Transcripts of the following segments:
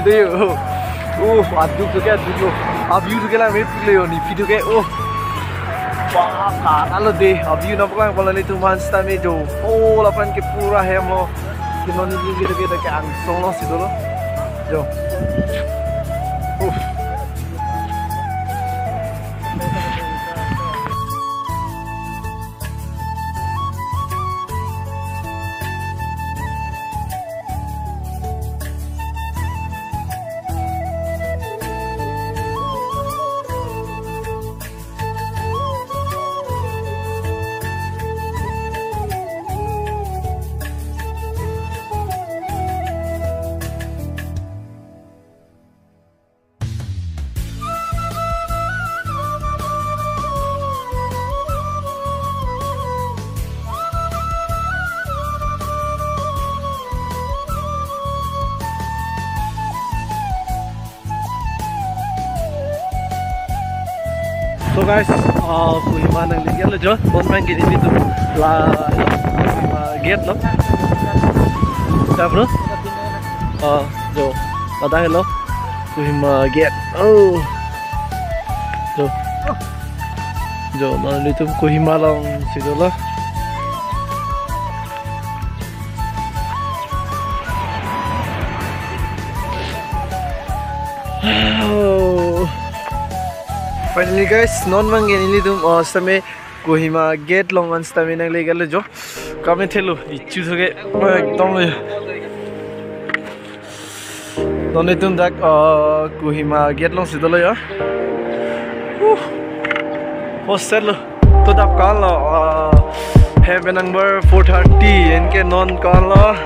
deh. Aduh tu kan dulu. Abiu tu kan ambil pilih ni video kan. Wah, kalau deh. Abiu nampak kan kalau ni tu monster ni jo. Lapan ke pura hem lo. Kino ni kita ke angsong lo situ lo. Jo. So guys, Kohima nang lihat lo jo, main gini tu gate lo, siapa lo? Jo, ada hello, Kohima gate, jo, nanti tu Kohima lang situ lo. Finally guys, non mang ini tu sampai Kohima gate long man sampai nang legal le jo, kami thelu ichu thoge ekdom le, non itu dak Kohima gate long situ le ya, hostel lo, tu dak kan lo, have number 430, इनके non kan lo,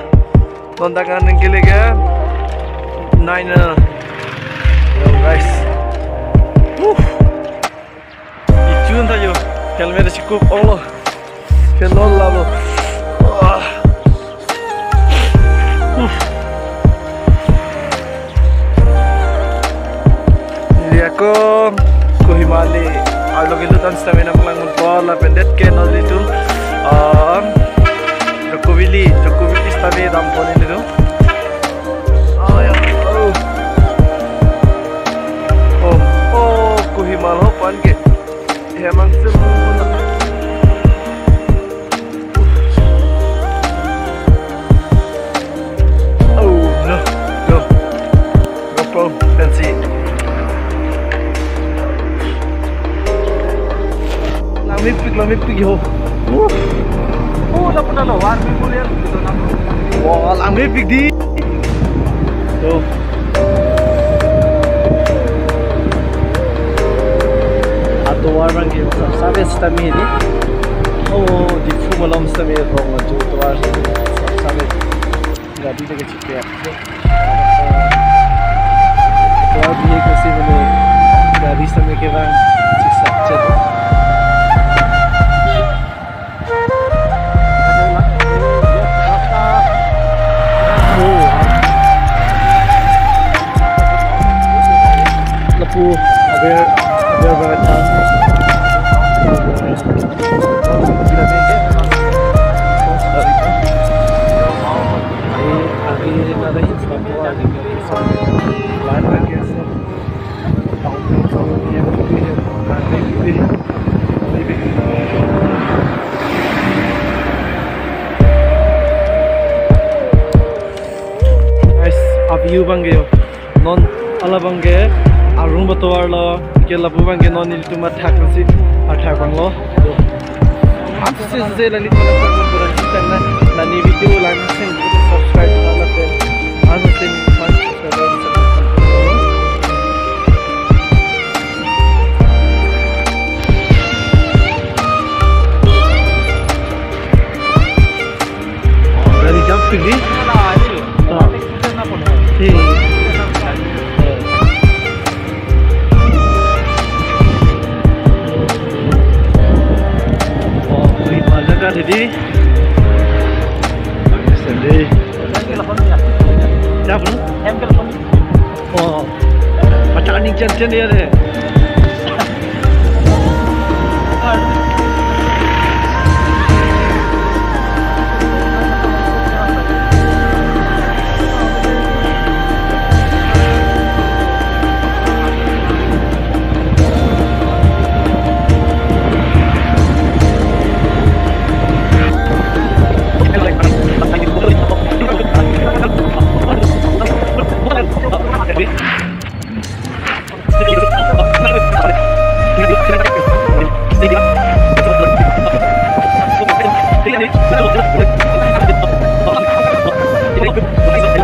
non dak kan इनके le क्या 9 guys. Jun tayo, helmet cukup Allah, kenal lalu. Ini aku Kohima ni, kalau kita tan stamina pelangun bola pendek kenal itu, Jokowi stamina dampon ini tu. Kohima lo pan ke. Emang semua. Oh no, GoPro, fancy. Lamit pig yo. Lapan na war mi boleh gitu na. Wah, lamit pig di. So. तो वार के साबे स्टमी नि di fumalom stami rong jo to war sabe gadi de chikya to abhi ek se mane gadi stami ke bang chiksa chat lapu aber berata view bangge non ala bangge arung batwar lo ke labu bangge non il tuma thak nasi athak banglo apse se lali pala pura chitana nani video like sen subscribe ala pe anu sen dari jam pergi jadi sedih siapa lu? Oh macam ni cen dia deh Thank you.